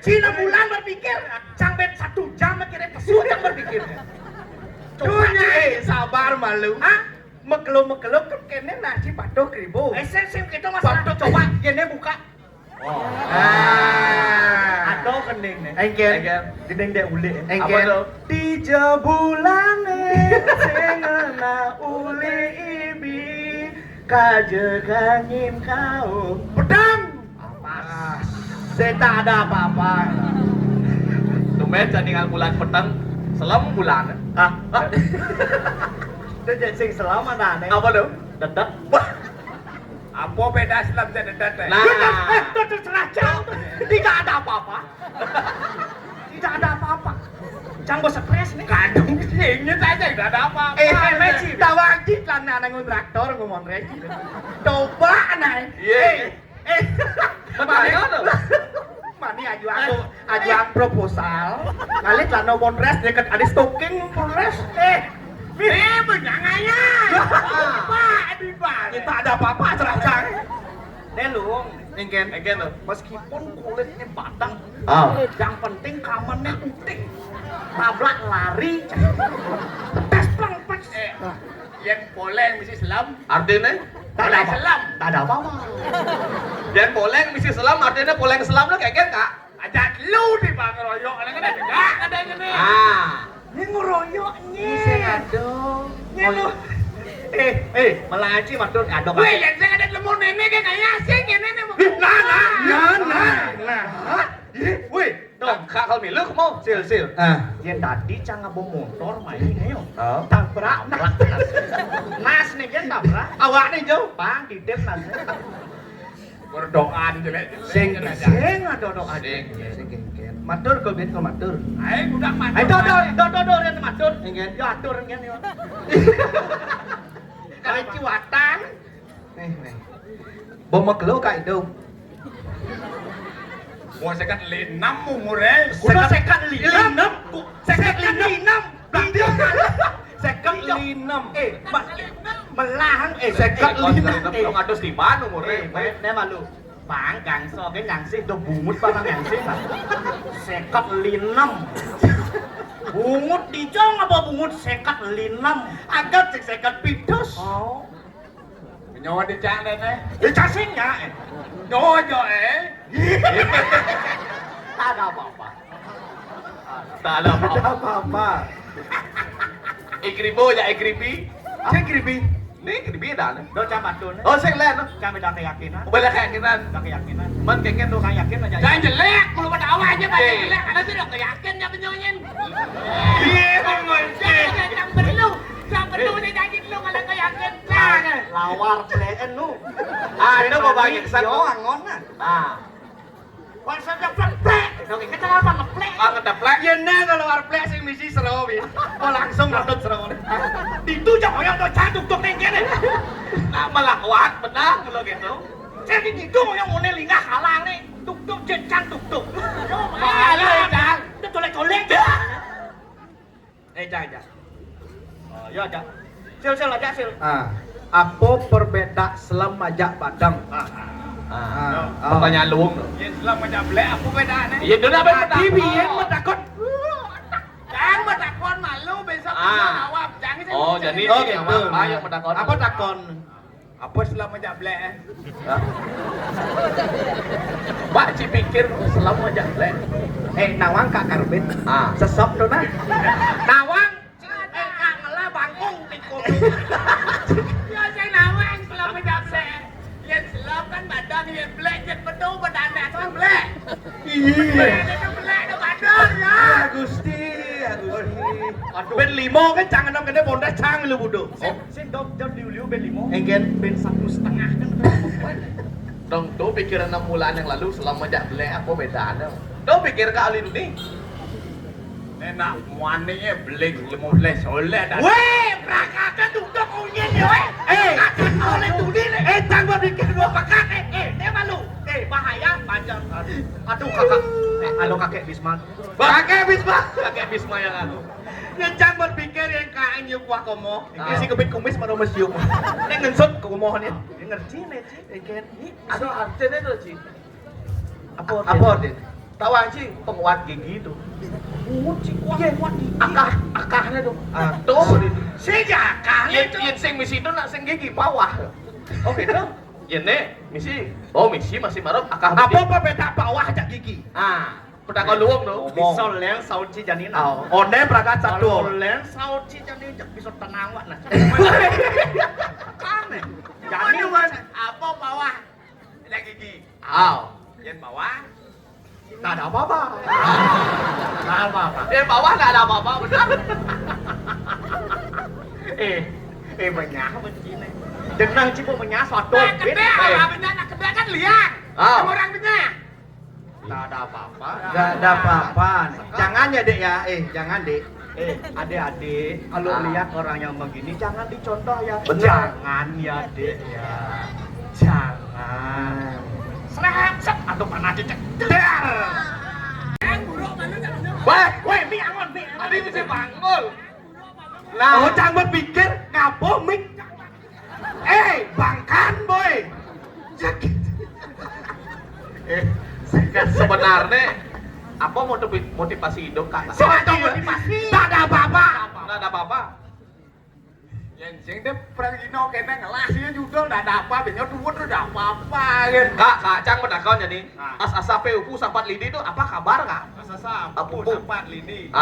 Cina bulan berpikir, cang ben 1 jam akhirnya kesu yang berpikir. Dunya sabar malu. Hah? Mekelo-mekelo kene nasi patok ribu. Sim kita masalah coba kene buka. Oh. Aduh kening nih. Engken. Dinding dek uli. Engken. Di jebulane sing ana uli ibi kaje kanyim kau. Pedang. Apa? Saya tak ada apa-apa. Tumben candingan bulan petang, selam bulan. Ah. Itu jadi sing selama dah. Apa tuh? Dedet. Apa beda selam dan dedet? Nah, itu terserah Cang. Tidak ada apa-apa. Tidak ada apa-apa. Cang bos stres nih. Kandung inget aja tidak ada apa-apa. Messi, tawangji celana nang traktor ngomong reci. Coba nai. Iya. Mana tuh? Mani aju aku proposal. Kali celana monres deket ada stocking monres. Benyangannya. Pak. Kita ada apa-apa ceracang. Nelung. Engken tuh. Meskipun kulitnya batang, yang penting kamarnya utik. Tablak lari. Tes pleng-pleng. Yang poleng misi selam artinya Tak ada apa. selam. Tak ada apa-apa. Yang poleng misi selam artinya poleng selam lo kayak kak. Ajak lu di bang royok ada kan enggak ada ini. Ini ngeroyoknya. Bisa ngadong. Nyelu. Melaji matur ngadong. Weh, yang saya ada lemon nenek kan kayak asing ya nenek mau. Nah. Wih, Dong, kak kalau milu kamu sil. yang tadi cang ngabong motor main ayo. Tabrak. Nas nih kan tabrak. Awak nih jauh. Pang di dep nas. Berdoaan jelek. Sing ada doa. Sing kengken. Matur kau bin kau matur. Ayo udah mati. Ayo do yang matur. Engken. Yo atur engken yo. Kali ciwatan. Nih. Bomak lo kak itu. Mau sekat linam umurnya. Kuda sekat linam. Sekat linam. Melahang sekat linam. Lo ngatus di mana umurnya? Nih malu. Bang gangso cái nhang sih do bungut barang yang sih. Sekat linam. Bungut dijong apa bungut sekat linam? Agak sekat pidos. Oh. Nyawa di jangan deh. Dicasingnya. Nyojo Tak ada apa-apa. Tak ada apa. apa-apa. Ikribo ya ikribi. Saya kiribi. Nih ikribi dah. Do camat tuh. Oh sing len. Kami dah keyakinan. Bela keyakinan. Dah keyakinan. Man kengken Tuh kan yakin aja. Jangan jelek, belum ada awalnya Pak. Jelek, karena sudah keyakin ya penyonyin. Iya, mengonci. Jangan perlu nih jangan lu kalau keyakin. Jangan. Lawar pleen lu. Ada mau bagi kesan Yo angon nah. Konsepnya plek. Itu kita apa ngeplek. Ngedeplek. Ya nah kalau war plek sing misi seru wis. Oh langsung nonton seru. Ditujak hoyong do cantuk tok ning kene. Nah, malah kuat benar kalau gitu. Jadi gitu hoyong ngene lingah halang nih. Tuk jecang tuk. Malah, Cang. Itu tolek-tolek. Jang. Oh, ya, Jang. Sil aja sil. Apa perbeda selam majak padang? Pertanyaan luwung. Ya selama jablek apa bedanya? Ya udah apa Tadi biyen metakon. Jangan medakon malu besok jawab. Jangan Oh, jadi gitu. yang medakon. Apa takon? Apa selama jablek? Mbak Ci pikir selama jablek. Nawang kak karbit. Sesop tuh nah. Nawang. Kak ngelah bangkong tikul. Ya saya nawang selama jablek. Ya selam kan badan ya blek jet bedu badan kan blek. Iya. Itu blek itu badan ya. Gusti. Aduh. Ben limo kan jangan nam kene bondas cang lu budo. Sing dok liu ben limo. Engken ben 1,5 kan. Dong, tuh pikiran 6 bulan yang lalu selama jablek apa bedanya? Tuh pikir kali ini. Enak muaninya blek 15 oleh dah. Weh, prakaka duduk unyen ya weh. Oleh tudi cang gua bikin gua pakak dia malu. Bahaya panjang. Aduh kakak. Halo kakek Bisma. Kakek Bisma yang aku. Yang cang berpikir yang kain yung wah komo. Ini si kebit kumis mano masyuk. Ini ngensut komo nih. Ini ngerti nih, Ci. Engken. Aduh, artinya tuh, Ci. Apa dia? Tahu anjing penguat gigi itu. Kuat gigi. Akahnya tuh. Tuh. Si akahnya itu. Yen sing misi itu nak sing gigi bawah. Oh gitu. Yen misi. Oh misi masih marah akah. Apa beda bawah aja gigi? Pedakon luwung tuh. Bisa len saut ci janina. One prakat satu. Len saut ci janina cek bisa tenang wak nah. Kane. Jani man apa bawah? Ada gigi. Yen bawah tak ada apa-apa. Tak ada apa-apa. Yen bawah enggak ada apa-apa, benar. Menyah begini. Jenang cipu menyah suatu. Gede, nak gede kan liang. Orang menyah. Tak ada apa-apa. Gak ada apa-apa. Jangan ya dek ya, jangan dek. Adik-adik, kalau lihat orang yang begini jangan dicontoh ya. Benar. Jangan ya dek ya. Jangan. Set atau panah cecek. Der. Weh, mi angon. Tadi mesti bangun. Lah, jangan berpikir ngapo mik. Bangkan boy. Sebenarnya apa motivasi hidup kak? Motivasi. Tak ada apa-apa. Nggak ada apa-apa. Yang sing deh pergino kene ngelasnya judul ndak ada apa, benyo duwut udah apa-apa kan. Kak Cang pendakon jadi. As-asape upu sampat lidi itu apa kabar kak? Masa Apu. sapu sampat lidi.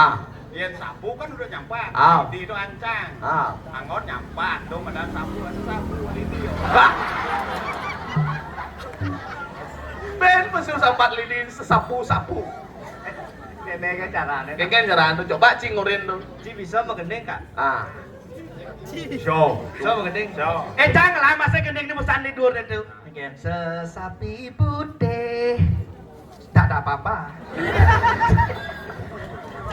Yen sapu kan udah nyampat. Lidi itu ancang. Angon nyampat, dong ada sapu, sapu lidi. Ben mesul sampat lidi sesapu-sapu. Kene kan carane. Kengken jaran tuh coba cingurin tuh. Ci bisa mengendeng kak. Show. Bisa mengendeng. Show. Jangan lah masa gendeng ini musan tidur itu. Sesapi putih. Tak ada apa-apa.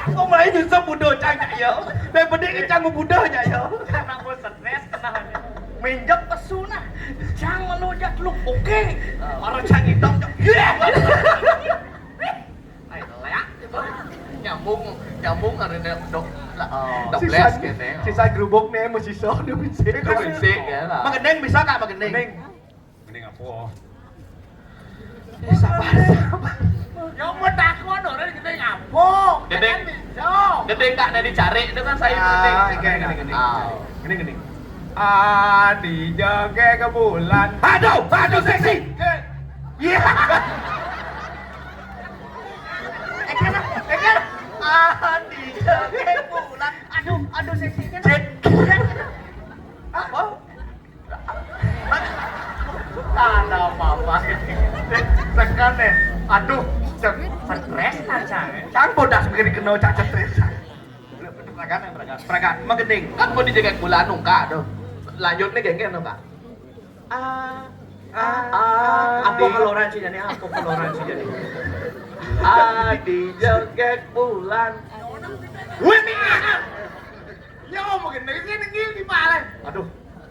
Kok main nyusap budo cang ya. Yang penting cang budo aja ya. Karena gue stres kenanya. Menjak pesuna. Cang melojak lu oke. Orang cang hitam cang. Ayo leak. Nyambung hari ini dok les kene. Sisa gerubuk nih mesti so dia bisa. Bisa ya lah. Mengendeng bisa kak mengendeng? Mending apa? Sabar. Yang mau takut orang kita ngapok. Gede kak nih dicari itu kan saya penting. Gini. Dijaga ke bulan. Aduh seksi. Iya. Dijaga bulan. Aduh seksi. Apa? Tak ada apa-apa. Tekan deh. Aduh, stres aja. Cang bodas begini kena cak stres. Peragat, mengending. Kan mau dijaga bulan nungka tuh. Lanjut nih genggen nungka. Apa keluaran sih jadi? Apa keluaran sih jadi? Dijaga bulan. Wih, ya mungkin ini gimana? Aduh,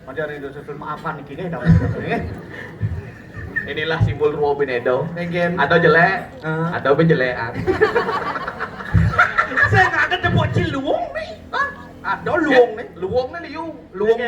macam ini dosa maafan gini dah. Inilah simbol Ruobin Edo. Pengen. Ada jelek, ada penjelekan. Saya nggak ada tebok ciluong nih. Ada luong nih. Luwung nih liu. Luong